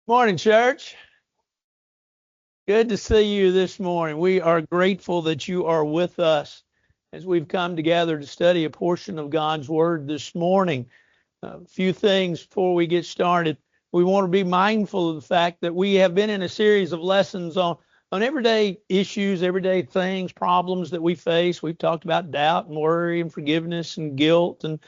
Morning, church. Good to see you this morning. We are grateful that you are with us as we've come together to study a portion of God's Word this morning. A few things before we get started. We want to be mindful of the fact that we have been in a series of lessons on everyday issues, everyday things, problems that we face. We've talked about doubt and worry and forgiveness and guilt and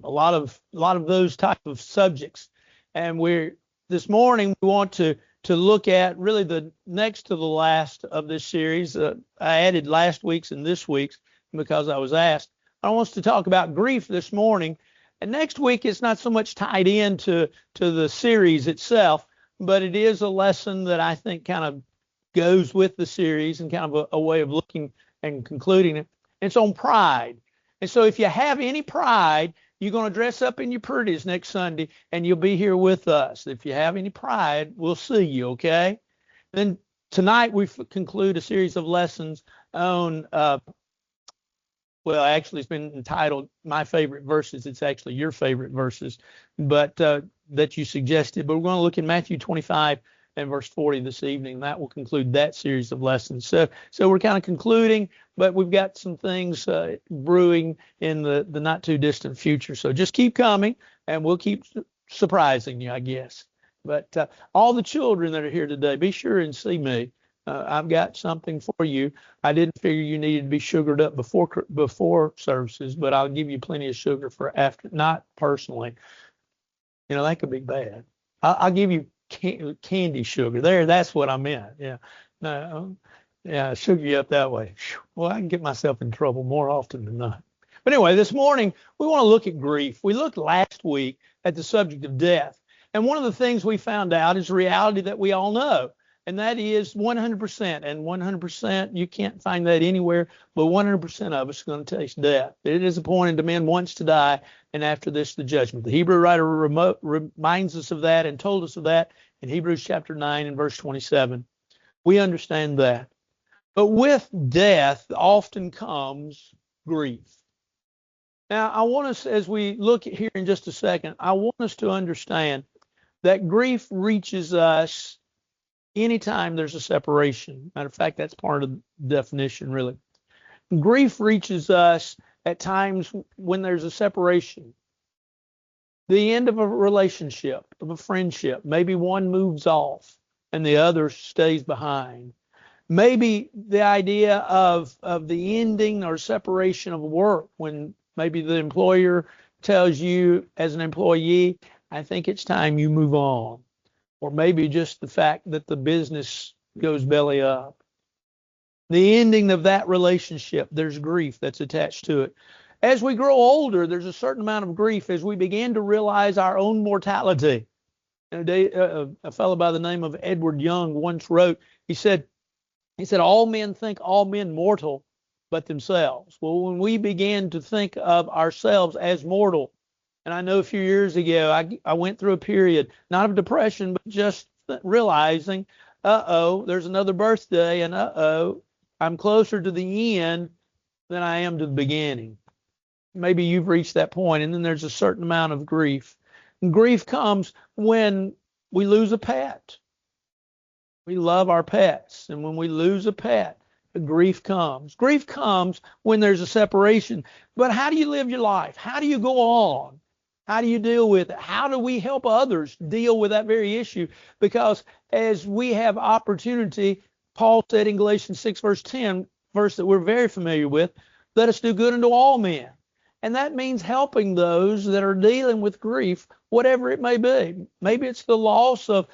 a lot of those type of subjects. And we're this morning we want to look at really the next to the last of this series. I added last week's and this week's because I was asked. I want us to talk about grief this morning. And next week, it's not so much tied into the series itself, but it is a lesson that I think kind of goes with the series and kind of a way of looking and concluding it. It's on pride. And so if you have any pride, you're going to dress up in your pretties next Sunday and you'll be here with us. If you have any pride, we'll see you, okay? Then tonight we conclude a series of lessons on well, actually, it's been entitled My Favorite Verses. It's actually your favorite verses, but that you suggested. But we're going to look at Matthew 25 and verse 40 this evening. That will conclude that series of lessons. So we're kind of concluding, but we've got some things brewing in the not too distant future. So just keep coming, and we'll keep surprising you, I guess. But all the children that are here today, be sure and see me. I've got something for you. I didn't figure you needed to be sugared up before services, but I'll give you plenty of sugar for after. Not personally. You know, that could be bad. I'll give you candy sugar. That's what I meant. Yeah. No. Yeah, sugar you up that way. Well, I can get myself in trouble more often than not. But anyway, this morning we want to look at grief. We looked last week at the subject of death. And one of the things we found out is a reality that we all know. And that is 100%. And 100%, you can't find that anywhere, but 100% of us are going to taste death. It is appointed to men once to die, and after this, the judgment. The Hebrew writer reminds us of that and told us of that in Hebrews chapter 9 and verse 27. We understand that. But with death often comes grief. Now, I want us, as we look here in just a second, I want us to understand that grief reaches us anytime there's a separation. Matter of fact, that's part of the definition, really. Grief reaches us at times when there's a separation. The end of a relationship, of a friendship. Maybe one moves off and the other stays behind. Maybe the idea of the ending or separation of work, when maybe the employer tells you as an employee, I think it's time you move on. Or maybe just the fact that the business goes belly up. The ending of that relationship, there's grief that's attached to it. As we grow older, there's a certain amount of grief as we begin to realize our own mortality. A fellow by the name of Edward Young once wrote, he said, all men think all men mortal but themselves. Well, when we begin to think of ourselves as mortal, and I know a few years ago, I went through a period, not of depression, but just realizing, there's another birthday, and I'm closer to the end than I am to the beginning. Maybe you've reached that point, and then there's a certain amount of grief. And grief comes when we lose a pet. We love our pets, and when we lose a pet, grief comes. Grief comes when there's a separation. But how do you live your life? How do you go on? How do you deal with it? How do we help others deal with that very issue? Because as we have opportunity, Paul said in Galatians 6 verse 10, verse that we're very familiar with, let us do good unto all men. And that means helping those that are dealing with grief, whatever it may be. Maybe it's the loss of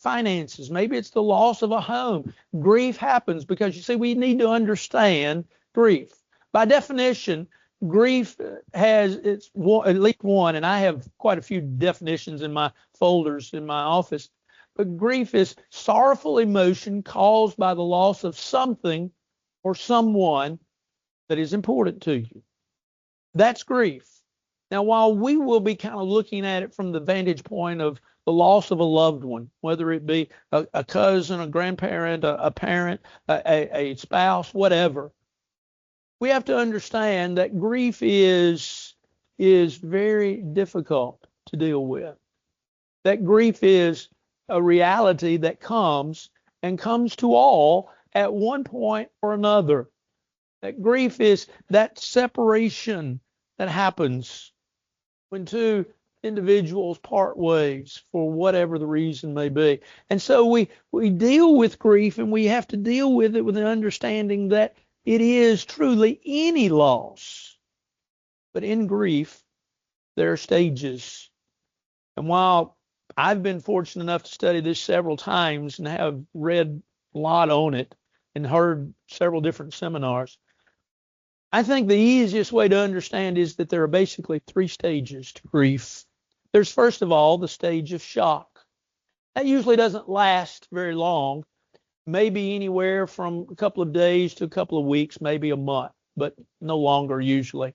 finances. Maybe it's the loss of a home. Grief happens because, you see, we need to understand grief. By definition, grief has at least one, and I have quite a few definitions in my folders in my office, but grief is sorrowful emotion caused by the loss of something or someone that is important to you. That's grief. Now, while we will be kind of looking at it from the vantage point of the loss of a loved one, whether it be a cousin, a grandparent, a parent, a spouse, whatever, we have to understand that grief is very difficult to deal with. that grief is a reality that comes and comes to all at one point or another. That grief is that separation that happens when two individuals part ways for whatever the reason may be. And so we deal with grief, and we have to deal with it with an understanding that it is truly any loss. But in grief, there are stages. And while I've been fortunate enough to study this several times and have read a lot on it and heard several different seminars, I think the easiest way to understand is that there are basically three stages to grief. There's, first of all, the stage of shock. That usually doesn't last very long, maybe anywhere from a couple of days to a couple of weeks, maybe a month, but no longer usually.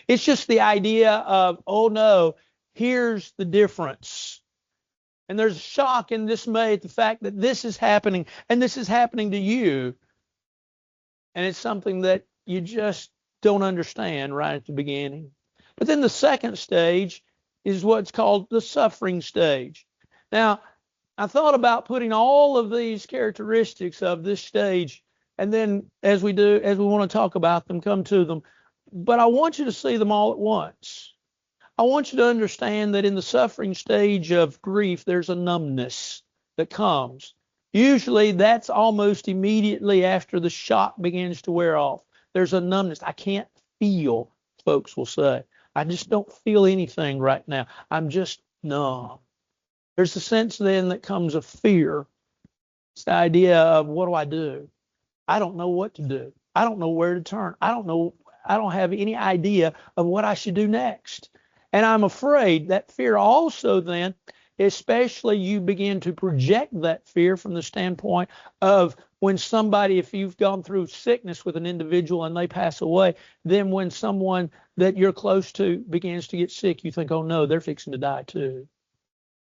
It's just the idea of, oh no, here's the difference. And there's shock and dismay at the fact that this is happening, and this is happening to you. And it's something that you just don't understand right at the beginning. But then the second stage is what's called the suffering stage. Now, I thought about putting all of these characteristics of this stage, and then as we want to talk about them, come to them. But I want you to see them all at once. I want you to understand that in the suffering stage of grief, there's a numbness that comes. Usually that's almost immediately after the shock begins to wear off. There's a numbness. I can't feel, folks will say. I just don't feel anything right now. I'm just numb. There's a sense then that comes of fear. It's the idea of, what do I do? I don't know what to do. I don't know where to turn. I don't have any idea of what I should do next. And I'm afraid that fear also then, especially you begin to project that fear from the standpoint of when somebody, if you've gone through sickness with an individual and they pass away, then when someone that you're close to begins to get sick, you think, oh no, they're fixing to die too.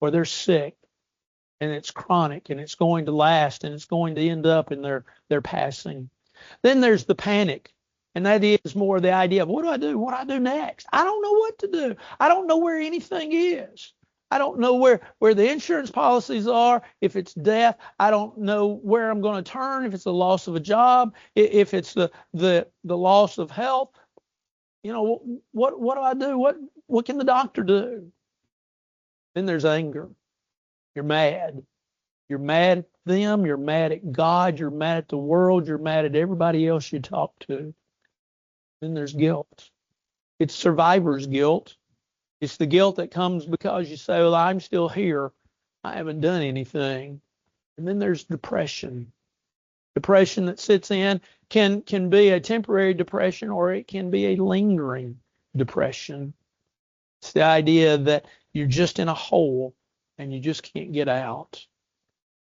Or they're sick and it's chronic and it's going to last and it's going to end up in their passing. Then there's the panic. And that is more the idea of, what do I do? What do I do next? I don't know what to do. I don't know where anything is. I don't know where the insurance policies are. If it's death, I don't know where I'm going to turn. If it's the loss of a job, if it's the loss of health, what do I do? What can the doctor do? Then there's anger. You're mad. You're mad at them. You're mad at God. You're mad at the world. You're mad at everybody else you talk to. Then there's guilt. It's survivor's guilt. It's the guilt that comes because you say, well, I'm still here. I haven't done anything. And then there's depression. Depression that sits in can be a temporary depression, or it can be a lingering depression. It's the idea that you're just in a hole and you just can't get out.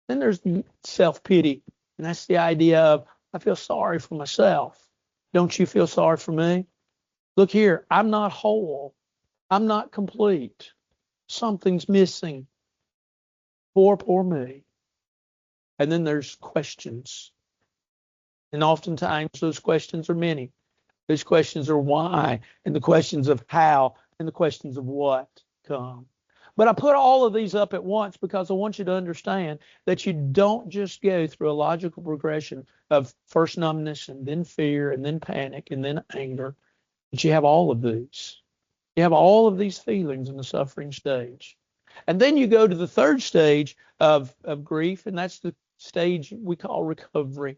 Then there's self-pity. And that's the idea of, I feel sorry for myself. Don't you feel sorry for me? Look here, I'm not whole. I'm not complete. Something's missing. Poor me. And then there's questions. And oftentimes those questions are many. Those questions are why, and the questions of how, and the questions of what come. But I put all of these up at once because I want you to understand that you don't just go through a logical progression of first numbness and then fear and then panic and then anger, but you have all of these. You have all of these feelings in the suffering stage. And then you go to the third stage of grief, and that's the stage we call recovery.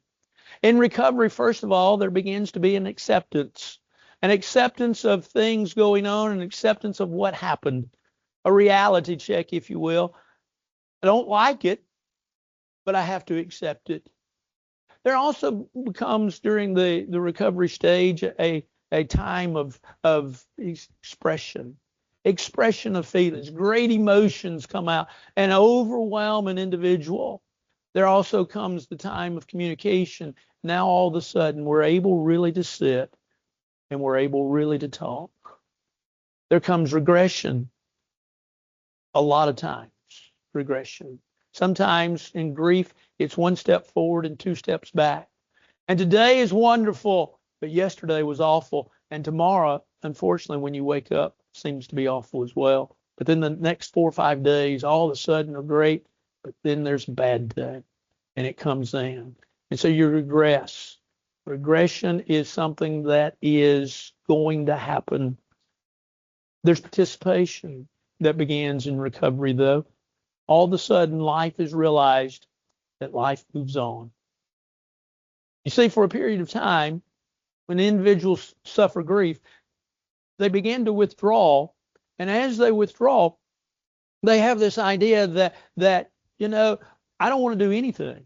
In recovery, first of all, there begins to be an acceptance of things going on, an acceptance of what happened, a reality check, if you will. I don't like it, but I have to accept it. There also becomes, during the recovery stage, a time of expression of feelings. Great emotions come out and overwhelm an individual. There also comes the time of communication. Now all of a sudden we're able really to sit and we're able really to talk. There comes regression. A lot of times, regression. Sometimes in grief, it's one step forward and two steps back. And today is wonderful, but yesterday was awful. And tomorrow, unfortunately, when you wake up, seems to be awful as well. But then the next 4 or 5 days, all of a sudden are great, but then there's a bad day, and it comes in. And so you regress. Regression is something that is going to happen. There's participation that begins in recovery, though. All of a sudden, life is realized that life moves on. You see, for a period of time, when individuals suffer grief, they begin to withdraw. And as they withdraw, they have this idea that I don't want to do anything.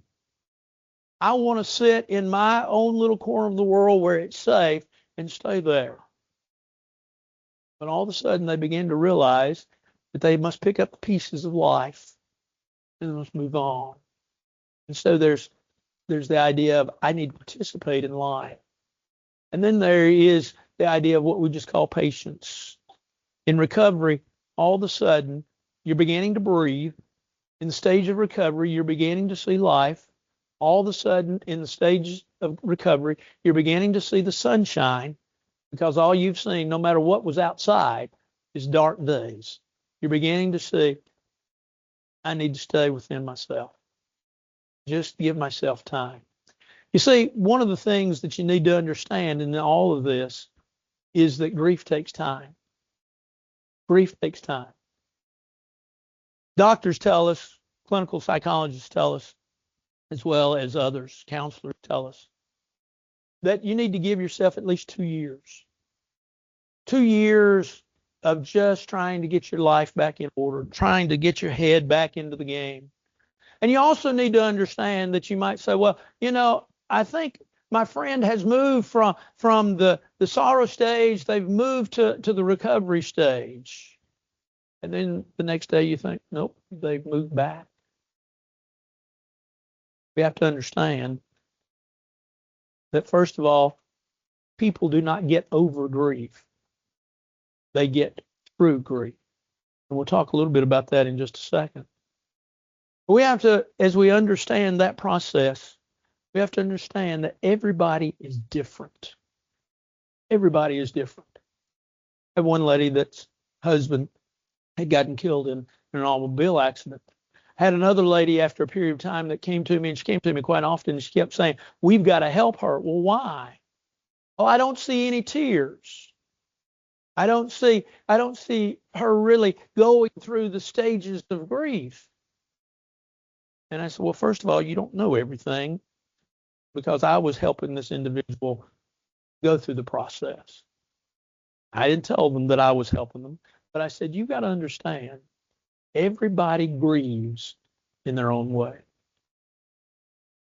I want to sit in my own little corner of the world where it's safe and stay there. But all of a sudden, they begin to realize that they must pick up the pieces of life and must move on. And so there's the idea of I need to participate in life. And then there is the idea of what we just call patience. In recovery, all of a sudden, you're beginning to breathe. In the stage of recovery, you're beginning to see life. All of a sudden, in the stage of recovery, you're beginning to see the sunshine, because all you've seen, no matter what was outside, is dark days. You're beginning to see, I need to stay within myself. Just give myself time. You see, one of the things that you need to understand in all of this is that grief takes time. Grief takes time. Doctors tell us, clinical psychologists tell us, as well as others, counselors tell us, that you need to give yourself at least 2 years. 2 years of just trying to get your life back in order, trying to get your head back into the game. And you also need to understand that you might say, well, I think my friend has moved from the sorrow stage, they've moved to the recovery stage. And then the next day you think, nope, they've moved back. We have to understand that, first of all, people do not get over grief. They get through grief. And we'll talk a little bit about that in just a second. We have to, as we understand that process, we have to understand that everybody is different. Everybody is different. I had one lady that's husband had gotten killed in an automobile accident. Had another lady after a period of time that came to me, and she came to me quite often, and she kept saying, we've got to help her. Well, why? Oh, I don't see any tears. I don't see her really going through the stages of grief. And I said, well, first of all, you don't know everything, because I was helping this individual go through the process. I didn't tell them that I was helping them, but I said, you've got to understand, everybody grieves in their own way.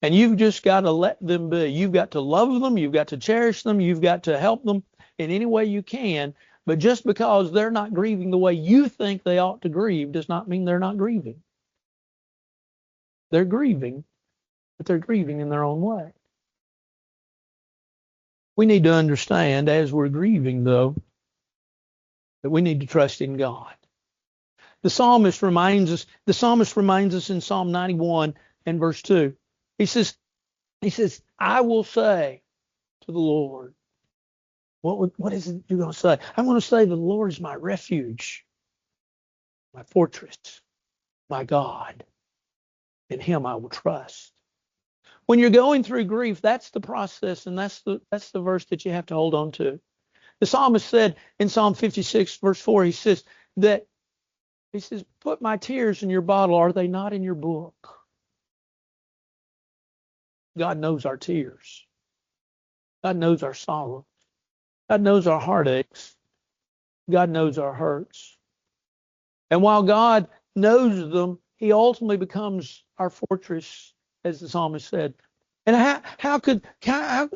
And you've just got to let them be. You've got to love them. You've got to cherish them. You've got to help them in any way you can. But just because they're not grieving the way you think they ought to grieve does not mean they're not grieving. They're grieving, but they're grieving in their own way. We need to understand, as we're grieving, though, that we need to trust in God. The psalmist reminds us in Psalm 91 and verse 2. He says, I will say to the Lord. What is it you're going to say? I'm going to say the Lord is my refuge, my fortress, my God. In him I will trust. When you're going through grief, that's the process, and that's the verse that you have to hold on to. The psalmist said in Psalm 56, verse 4, he says, put my tears in your bottle. Are they not in your book? God knows our tears. God knows our sorrow. God knows our heartaches. God knows our hurts. And while God knows them, he ultimately becomes our fortress, as the psalmist said. And how in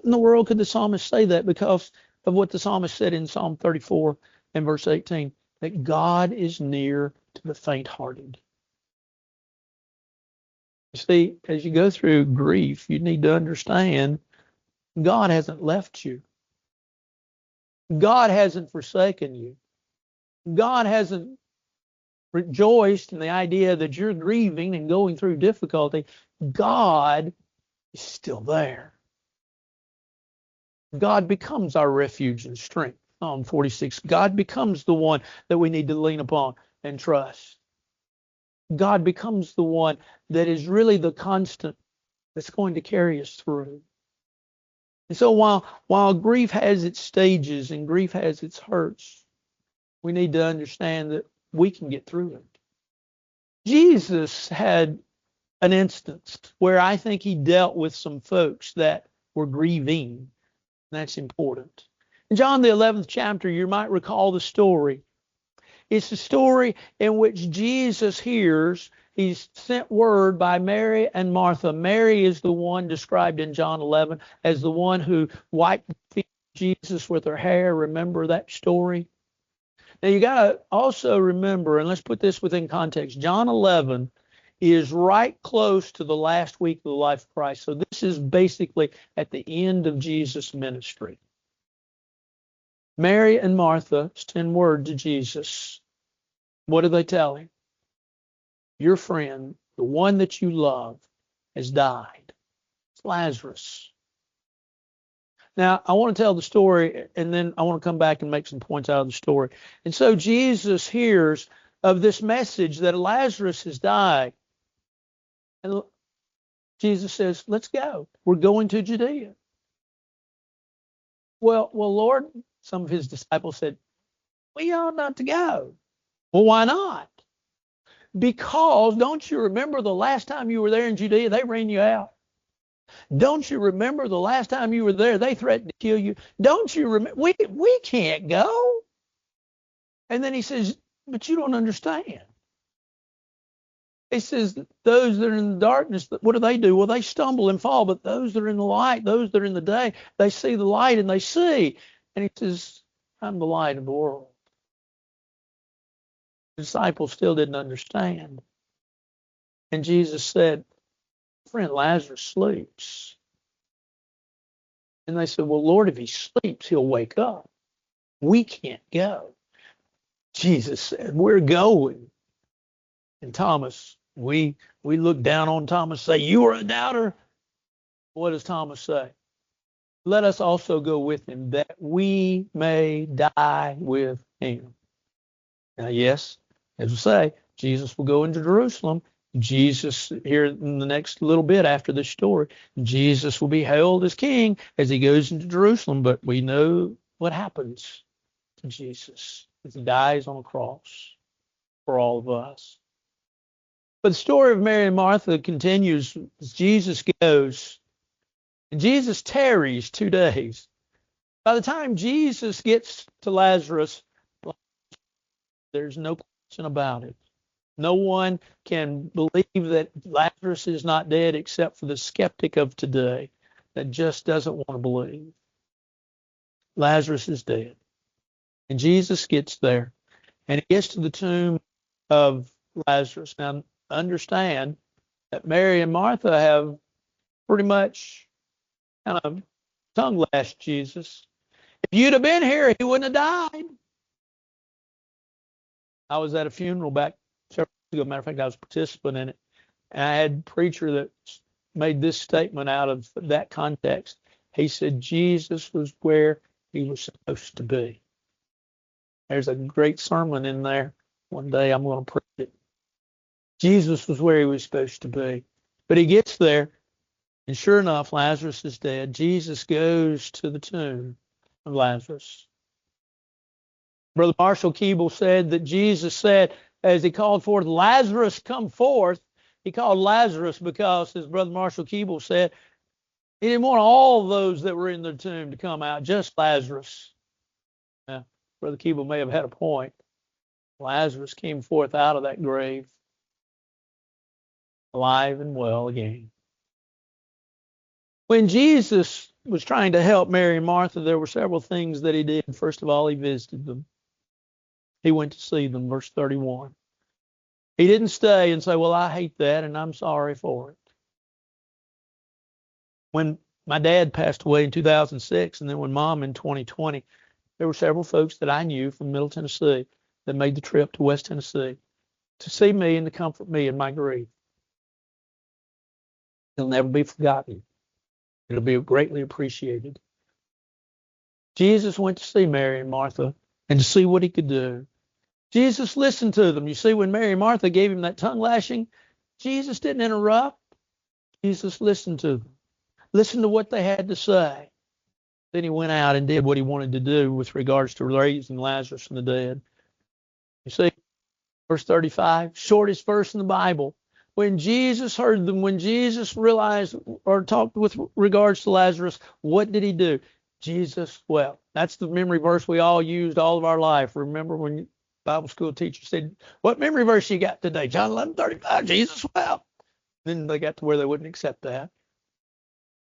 the world could the psalmist say that? Because of what the psalmist said in Psalm 34 and verse 18, that God is near to the faint-hearted. You see, as you go through grief, you need to understand God hasn't left you. God hasn't forsaken you. God hasn't rejoiced in the idea that you're grieving and going through difficulty. God is still there. God becomes our refuge and strength. Psalm 46, God becomes the one that we need to lean upon. and trust. God becomes the one that is really the constant that's going to carry us through. And so while grief has its stages and grief has its hurts, we need to understand that we can get through it. Jesus had an instance where I think he dealt with some folks that were grieving. That's important. In John the 11th chapter, you might recall the story. It's a story in which Jesus hears, he's sent word by Mary and Martha. Mary is the one described in John 11 as the one who wiped the feet of Jesus with her hair. Remember that story? Now you got to also remember, and let's put this within context, John 11 is right close to the last week of the life of Christ. So this is basically at the end of Jesus' ministry. Mary and Martha send word to Jesus. What do they tell him? Your friend, the one that you love, has died. It's Lazarus. Now, I want to tell the story, and then I want to come back and make some points out of the story. And so Jesus hears of this message that Lazarus has died. And Jesus says, let's go. We're going to Judea. Well, Lord, some of his disciples said, we ought not to go. Well, why not? Because don't you remember the last time you were there in Judea, they ran you out? Don't you remember the last time you were there, they threatened to kill you? Don't you remember? We can't go. And then he says, but you don't understand. He says, those that are in the darkness, what do? Well, they stumble and fall, but those that are in the light, those that are in the day, they see the light and they see. And he says, I'm the light of the world. The disciples still didn't understand. And Jesus said, friend Lazarus sleeps. And they said, well, Lord, if he sleeps, he'll wake up. We can't go. Jesus said, we're going. And Thomas, we look down on Thomas, say, you are a doubter. What does Thomas say? Let us also go with him, that we may die with him. Now, yes, as we say, Jesus will go into Jerusalem. Jesus, here in the next little bit after this story, Jesus will be hailed as king as he goes into Jerusalem. But we know what happens to Jesus as he dies on a cross for all of us. But the story of Mary and Martha continues as Jesus goes. And Jesus tarries 2 days. By the time Jesus gets to Lazarus, there's no question about it. No one can believe that Lazarus is not dead except for the skeptic of today that just doesn't want to believe. Lazarus is dead. And Jesus gets there and he gets to the tomb of Lazarus. Now, understand that Mary and Martha have pretty much kind of tongue lashed Jesus. If you'd have been here, he wouldn't have died. I was at a funeral back several years ago. Matter of fact, I was a participant in it. And I had a preacher that made this statement out of that context. He said, Jesus was where he was supposed to be. There's a great sermon in there. One day I'm going to preach it. Jesus was where he was supposed to be. But he gets there, and sure enough, Lazarus is dead. Jesus goes to the tomb of Lazarus. Brother Marshall Keeble said that Jesus said, as he called forth, Lazarus, come forth. He called Lazarus because, as Brother Marshall Keeble said, he didn't want all those that were in the tomb to come out, just Lazarus. Now, Brother Keeble may have had a point. Lazarus came forth out of that grave, alive and well again. When Jesus was trying to help Mary and Martha, there were several things that he did. First of all, he visited them. He went to see them, verse 31. He didn't stay and say, well, I hate that and I'm sorry for it. When my dad passed away in 2006, and then when Mom in 2020, there were several folks that I knew from Middle Tennessee that made the trip to West Tennessee to see me and to comfort me in my grief. It'll never be forgotten. It'll be greatly appreciated. Jesus went to see Mary and Martha and to see what he could do. Jesus listened to them. You see, when Mary and Martha gave him that tongue lashing, Jesus didn't interrupt. Jesus listened to them. Listened to what they had to say. Then he went out and did what he wanted to do with regards to raising Lazarus from the dead. You see, verse 35, shortest verse in the Bible. When Jesus heard them, when Jesus realized or talked with regards to Lazarus, what did he do? Jesus wept. That's the memory verse we all used all of our life. Remember when Bible school teacher said, what memory verse you got today? John 11:35, Jesus wept. Then they got to where they wouldn't accept that.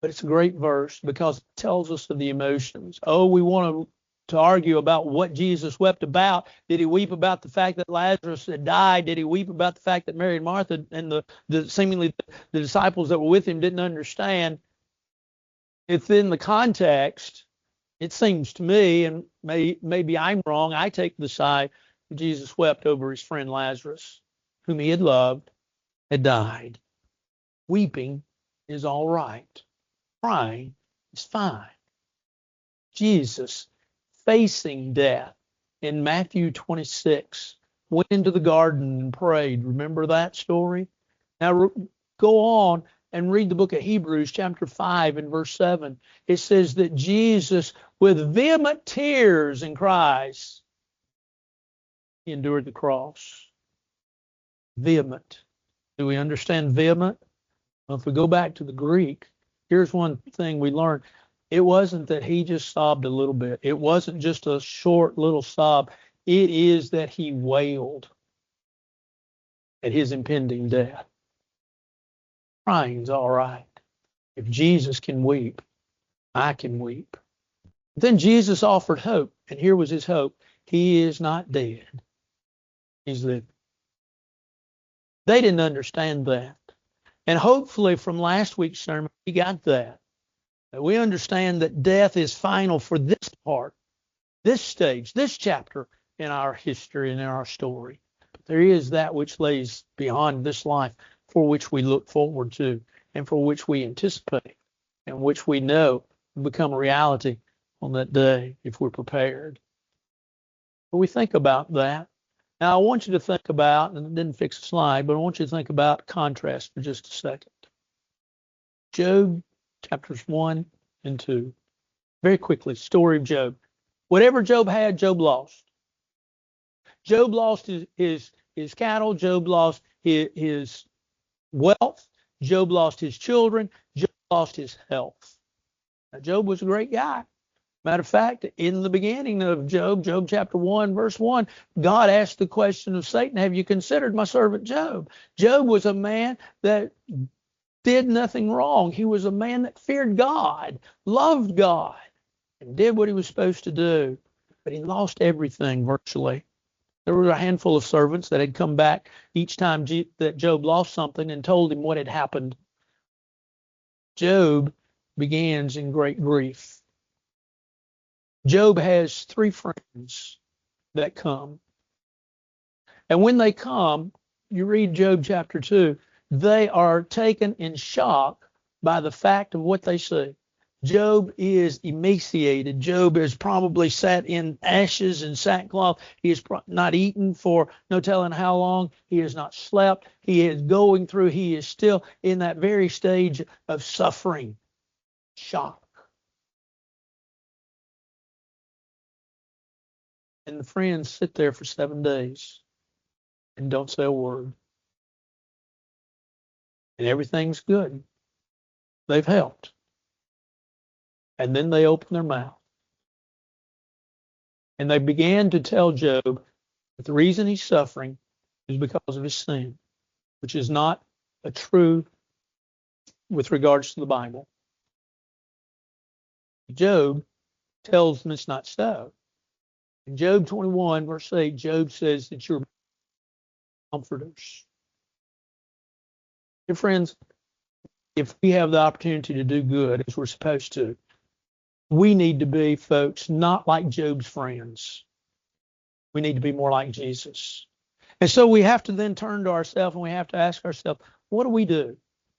But it's a great verse because it tells us of the emotions. Oh, we want to argue about what Jesus wept about. Did he weep about the fact that Lazarus had died? Did he weep about the fact that Mary and Martha and the seemingly the disciples that were with him didn't understand? It's in the context. It seems to me, and maybe I'm wrong, I take the side that Jesus wept over his friend Lazarus, whom he had loved, had died. Weeping is all right. Crying is fine. Jesus, facing death in Matthew 26, went into the garden and prayed. Remember that story? Now go on and read the book of Hebrews, chapter 5 and verse 7. It says that Jesus, with vehement tears and cries, he endured the cross. Vehement. Do we understand vehement? Well, if we go back to the Greek, here's one thing we learned. It wasn't that he just sobbed a little bit. It wasn't just a short little sob. It is that he wailed at his impending death. Crying's all right. If Jesus can weep, I can weep. Then Jesus offered hope, and here was his hope. He is not dead. He's living. They didn't understand that. And hopefully from last week's sermon, we got that. We understand that death is final for this part, this stage, this chapter in our history and in our story. But there is that which lays beyond this life for which we look forward to and for which we anticipate and which we know will become a reality on that day if we're prepared. But we think about that. Now, I want you to think about, and it didn't fix the slide, but I want you to think about contrast for just a second. Job chapters 1 and 2. Very quickly, story of Job. Whatever Job had, Job lost. Job lost his cattle. Job lost his wealth. Job lost his children. Job lost his health. Now, Job was a great guy. Matter of fact, in the beginning of Job chapter 1, verse 1, God asked the question of Satan, have you considered my servant Job? Job was a man that did nothing wrong. He was a man that feared God, loved God, and did what he was supposed to do. But he lost everything virtually. There were a handful of servants that had come back each time that Job lost something and told him what had happened. Job begins in great grief. Job has 3 friends that come. And when they come, you read Job chapter 2, they are taken in shock by the fact of what they see. Job is emaciated. Job has probably sat in ashes and sackcloth. He has not eaten for no telling how long. He has not slept. He is going through, he is still in that very stage of suffering, shock. And the friends sit there for 7 days and don't say a word. And everything's good. They've helped. And then they open their mouth. And they began to tell Job that the reason he's suffering is because of his sin, which is not a true with regards to the Bible. Job tells them it's not so. In Job 21, verse 8, Job says that you're comforters. Dear friends, if we have the opportunity to do good as we're supposed to, we need to be folks not like Job's friends. We need to be more like Jesus. And so we have to then turn to ourselves and we have to ask ourselves, what do we do?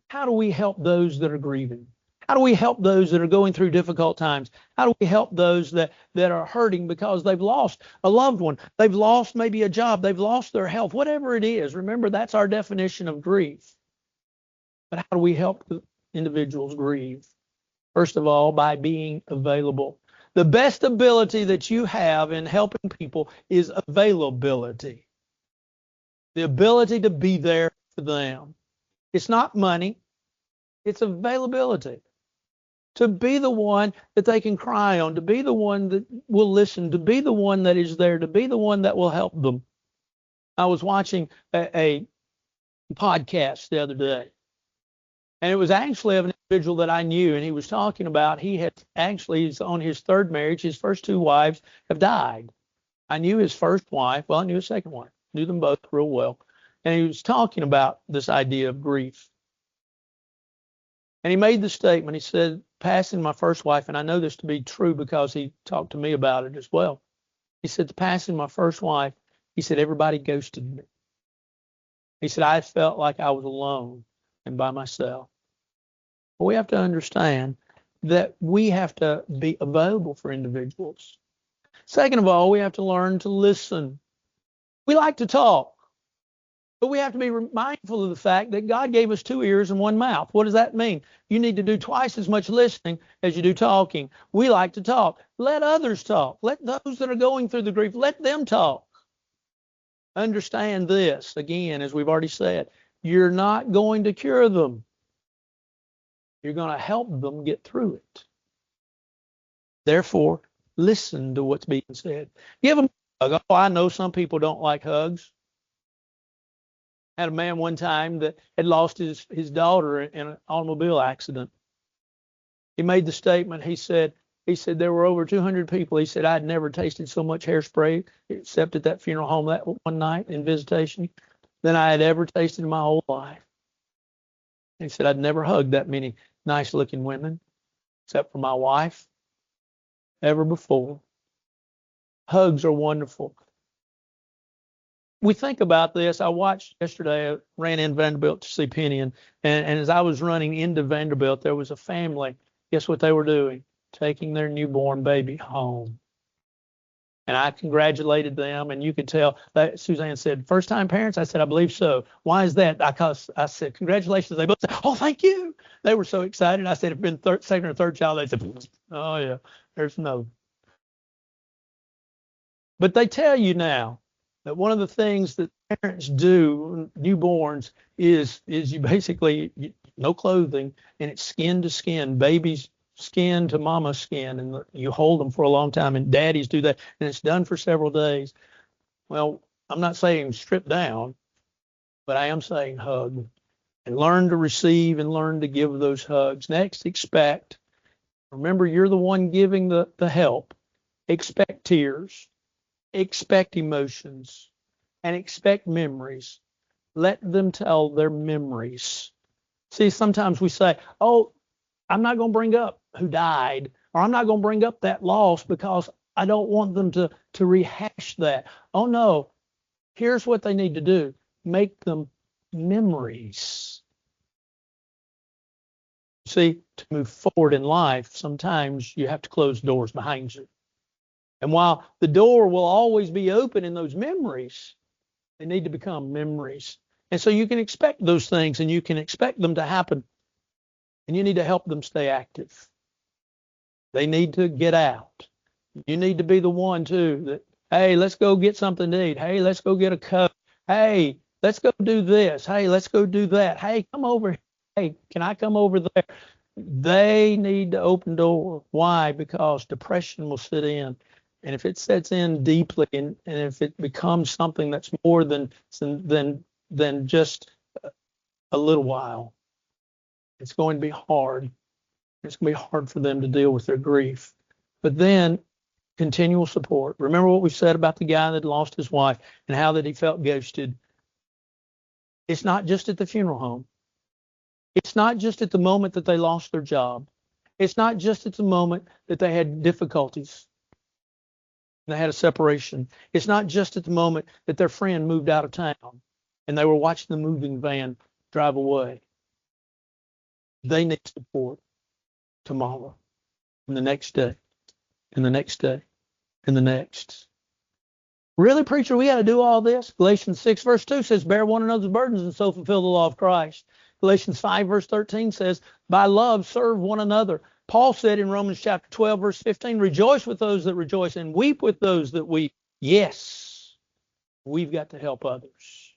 How do we help those that are grieving? How do we help those that are going through difficult times? How do we help those that are hurting because they've lost a loved one? They've lost maybe a job. They've lost their health, whatever it is. Remember, that's our definition of grief. But how do we help the individuals grieve? First of all, by being available. The best ability that you have in helping people is availability. The ability to be there for them. It's not money. It's availability. To be the one that they can cry on, to be the one that will listen, to be the one that is there, to be the one that will help them. I was watching a podcast the other day, and it was actually of an individual that I knew, and he was talking about he's on his third marriage. His first two wives have died. I knew his first wife. Well, I knew his second wife. Knew them both real well. And he was talking about this idea of grief. And he made the statement, he said, passing my first wife, and I know this to be true because he talked to me about it as well. He said, the passing my first wife, he said, everybody ghosted me. He said, I felt like I was alone and by myself. But we have to understand that we have to be available for individuals. Second of all, we have to learn to listen. We like to talk. But we have to be mindful of the fact that God gave us 2 ears and 1 mouth. What does that mean? You need to do twice as much listening as you do talking. We like to talk. Let others talk. Let those that are going through the grief, let them talk. Understand this, again, as we've already said, you're not going to cure them. You're going to help them get through it. Therefore, listen to what's being said. Give them a hug. Oh, I know some people don't like hugs. Had a man one time that had lost his daughter in an automobile accident. He made the statement, he said there were over 200 people. He said, I'd never tasted so much hairspray except at that funeral home that one night in visitation than I had ever tasted in my whole life. He said, I'd never hugged that many nice looking women except for my wife ever before. Hugs are wonderful. We think about this. I watched yesterday, I ran in Vanderbilt to see Penny, and as I was running into Vanderbilt, there was a family. Guess what they were doing? Taking their newborn baby home. And I congratulated them, and you could tell that Suzanne said, first time parents? I said, I believe so. Why is that? Because I said, congratulations. They both said, oh, thank you. They were so excited. I said, if it had been second or third child, they said, oh, yeah, there's no. But they tell you now that one of the things that parents do, newborns, is you basically, no clothing, and it's skin to skin, baby's skin to mama's skin, and you hold them for a long time, and daddies do that, and it's done for several days. Well, I'm not saying strip down, but I am saying hug, and learn to receive and learn to give those hugs. Next, expect. Remember, you're the one giving the help. Expect tears. Expect emotions, and expect memories. Let them tell their memories. See, sometimes we say, oh, I'm not going to bring up who died, or I'm not going to bring up that loss because I don't want them to rehash that. Oh, no. Here's what they need to do. Make them memories. See, to move forward in life, sometimes you have to close doors behind you. And while the door will always be open in those memories, they need to become memories. And so you can expect those things, and you can expect them to happen. And you need to help them stay active. They need to get out. You need to be the one, too, that, hey, let's go get something to eat. Hey, let's go get a Coke. Hey, let's go do this. Hey, let's go do that. Hey, come over here. Hey, can I come over there? They need to open door. Why? Because depression will sit in. And if it sets in deeply, and if it becomes something that's more than just a little while, it's going to be hard. It's going to be hard for them to deal with their grief. But then continual support. Remember what we said about the guy that lost his wife and how that he felt ghosted. It's not just at the funeral home. It's not just at the moment that they lost their job. It's not just at the moment that they had difficulties. They had a separation. It's not just at the moment that their friend moved out of town and they were watching the moving van drive away. They need support. tomorrow, and the next day, and the next day, and the next. Really, preacher, we got to do all this? Galatians 6, verse 2 says, bear one another's burdens and so fulfill the law of Christ. Galatians 5, verse 13 says, by love, serve one another. Paul said in Romans chapter 12, verse 15, rejoice with those that rejoice and weep with those that weep. Yes, we've got to help others.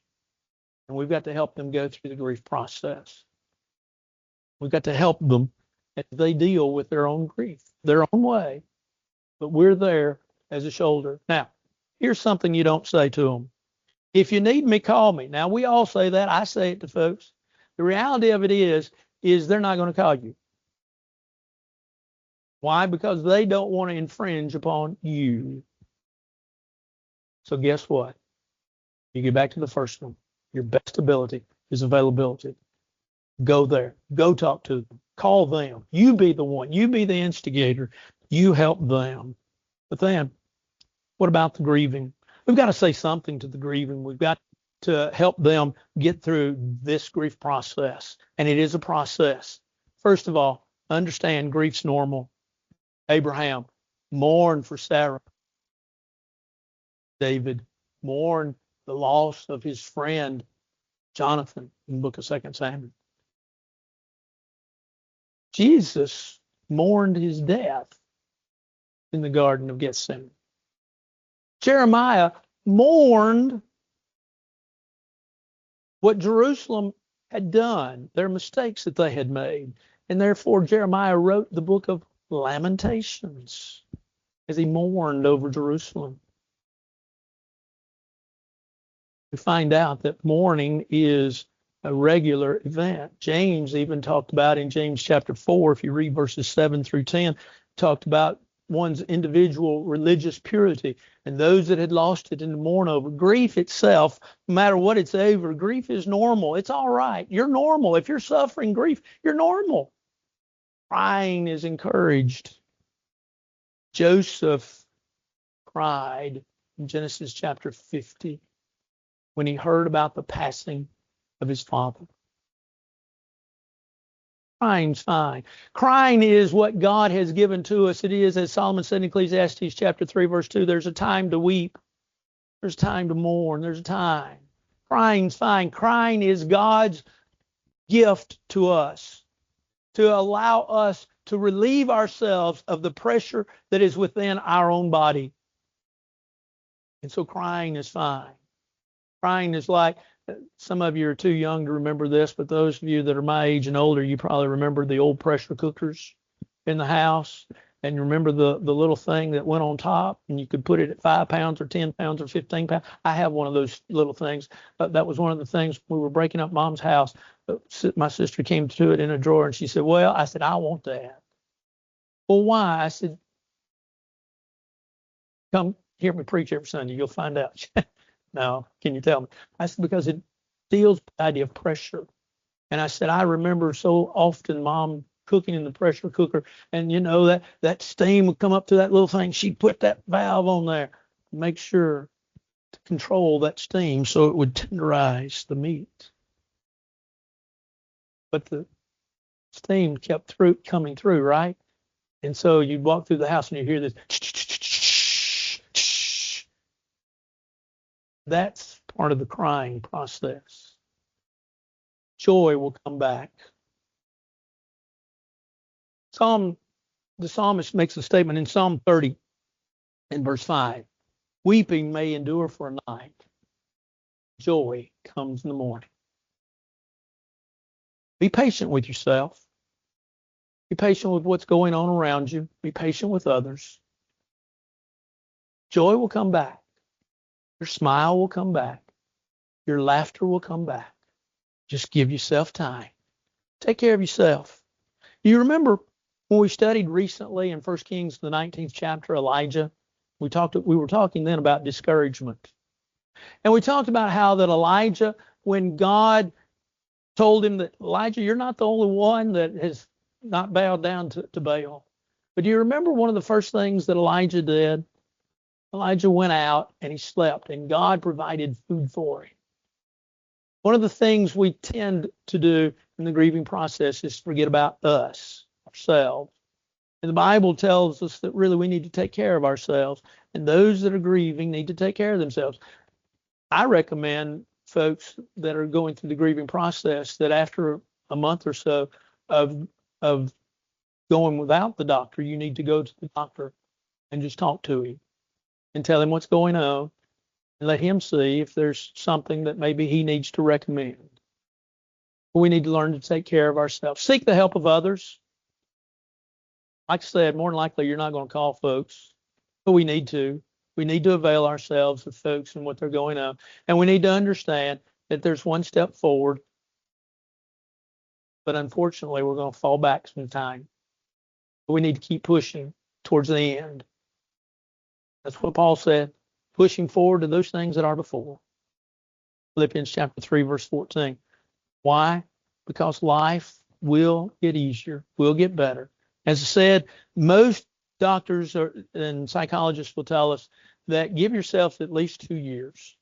And we've got to help them go through the grief process. We've got to help them as they deal with their own grief, their own way. But we're there as a shoulder. Now, here's something you don't say to them. If you need me, call me. Now, we all say that. I say it to folks. The reality of it is they're not going to call you. Why? Because they don't want to infringe upon you. So guess what? You get back to the first one. Your best ability is availability. Go there. Go talk to them. Call them. You be the one. You be the instigator. You help them. But then, what about the grieving? We've got to say something to the grieving. We've got to help them get through this grief process. And it is a process. First of all, understand grief's normal. Abraham mourned for Sarah. David mourned the loss of his friend Jonathan in the book of 2 Samuel. Jesus mourned his death in the Garden of Gethsemane. Jeremiah mourned what Jerusalem had done, their mistakes that they had made. And therefore, Jeremiah wrote the book of Lamentations as he mourned over Jerusalem. We find out that mourning is a regular event. James even talked about in James chapter 4, if you read verses 7 through 10, talked about one's individual religious purity and those that had lost it and to mourn over. Grief itself, no matter what it's over, grief is normal. It's all right. You're normal. If you're suffering grief, you're normal. Crying is encouraged. Joseph cried in Genesis chapter 50 when he heard about the passing of his father. Crying's fine. Crying is what God has given to us. It is, as Solomon said in Ecclesiastes chapter 3, verse 2, there's a time to weep. There's time to mourn. There's a time. Crying's fine. Crying is God's gift to us to allow us to relieve ourselves of the pressure that is within our own body. And so crying is fine. Crying is like, some of you are too young to remember this, but those of you that are my age and older, you probably remember the old pressure cookers in the house. And you remember the little thing that went on top and you could put it at 5 pounds or 10 pounds or 15 pounds. I have one of those little things. That was one of the things we were breaking up Mom's house. My sister came to it in a drawer and she said, well, I said, I want that. Well, why? I said, come hear me preach every Sunday. You'll find out. Now, can you tell me? I said, because it deals with the idea of pressure. And I said, I remember so often Mom cooking in the pressure cooker, and you know that steam would come up to that little thing. She'd put that valve on there to make sure to control that steam so it would tenderize the meat. But the steam kept coming through, right? And so you'd walk through the house and you hear this. That's part of the crying process. Joy will come back. The psalmist makes a statement in Psalm 30 in verse 5. Weeping may endure for a night. Joy comes in the morning. Be patient with yourself. Be patient with what's going on around you. Be patient with others. Joy will come back. Your smile will come back. Your laughter will come back. Just give yourself time. Take care of yourself. You remember when we studied recently in 1 Kings, the 19th chapter, Elijah, we were talking then about discouragement. And we talked about how that Elijah, when God told him that, Elijah, you're not the only one that has not bowed down to Baal. But do you remember one of the first things that Elijah did? Elijah went out and he slept, and God provided food for him. One of the things we tend to do in the grieving process is forget about us, ourselves. And the Bible tells us that really we need to take care of ourselves, and those that are grieving need to take care of themselves. I recommend folks that are going through the grieving process that after a month or so of going without the doctor, you need to go to the doctor and just talk to him and tell him what's going on and let him see if there's something that maybe he needs to recommend. We need to learn to take care of ourselves. Seek the help of others. Like I said, more than likely you're not going to call folks, but we need to. We need to avail ourselves of folks and what they're going on. And we need to understand that there's one step forward, but unfortunately we're going to fall back sometime. We need to keep pushing towards the end. That's what Paul said, pushing forward to those things that are before. Philippians chapter 3, verse 14. Why? Because life will get easier, will get better. As I said, most doctors and psychologists will tell us that give yourself at least 2 years,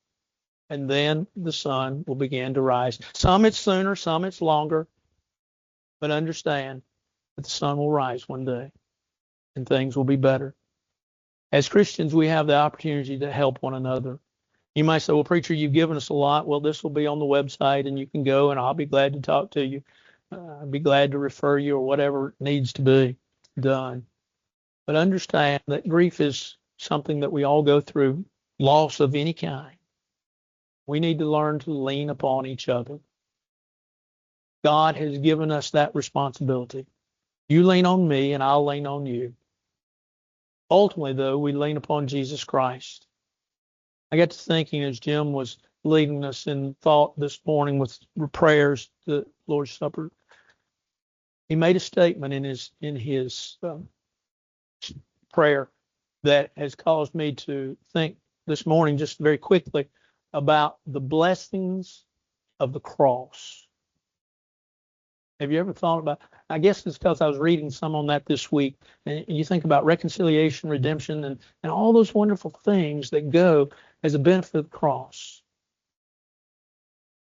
and then the sun will begin to rise. Some it's sooner, some it's longer, but understand that the sun will rise one day, and things will be better. As Christians, we have the opportunity to help one another. You might say, well, preacher, you've given us a lot. Well, this will be on the website, and you can go, and I'll be glad to talk to you. I'd be glad to refer you or whatever needs to be done. But understand that grief is something that we all go through, loss of any kind. We need to learn to lean upon each other. God has given us that responsibility. You lean on me, and I'll lean on you. Ultimately, though, we lean upon Jesus Christ. I got to thinking as Jim was leading us in thought this morning with prayers, the Lord's Supper. He made a statement in his prayer that has caused me to think this morning just very quickly about the blessings of the cross. Have you ever thought about, I guess it's because I was reading some on that this week, and you think about reconciliation, redemption, and all those wonderful things that go as a benefit of the cross.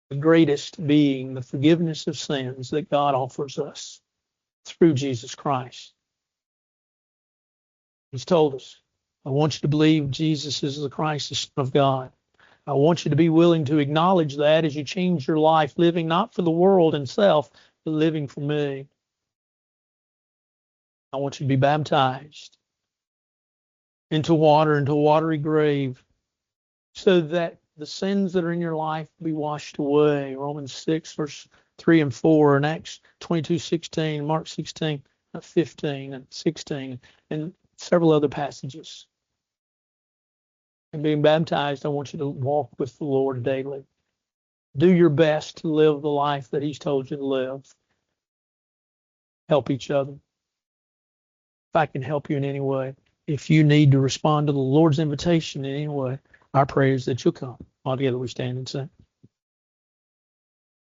The greatest being the forgiveness of sins that God offers us through Jesus Christ. He's told us, I want you to believe Jesus is the Christ, the Son of God. I want you to be willing to acknowledge that as you change your life, living not for the world and self, but living for me. I want you to be baptized into water, into a watery grave, so that the sins that are in your life be washed away. Romans 6, verse 3 and 4, and Acts 22:16, Mark 16, 15 and 16, and several other passages. And being baptized, I want you to walk with the Lord daily. Do your best to live the life that He's told you to live. Help each other. If I can help you in any way, if you need to respond to the Lord's invitation in any way, our prayer is that you'll come. All together we stand and sing.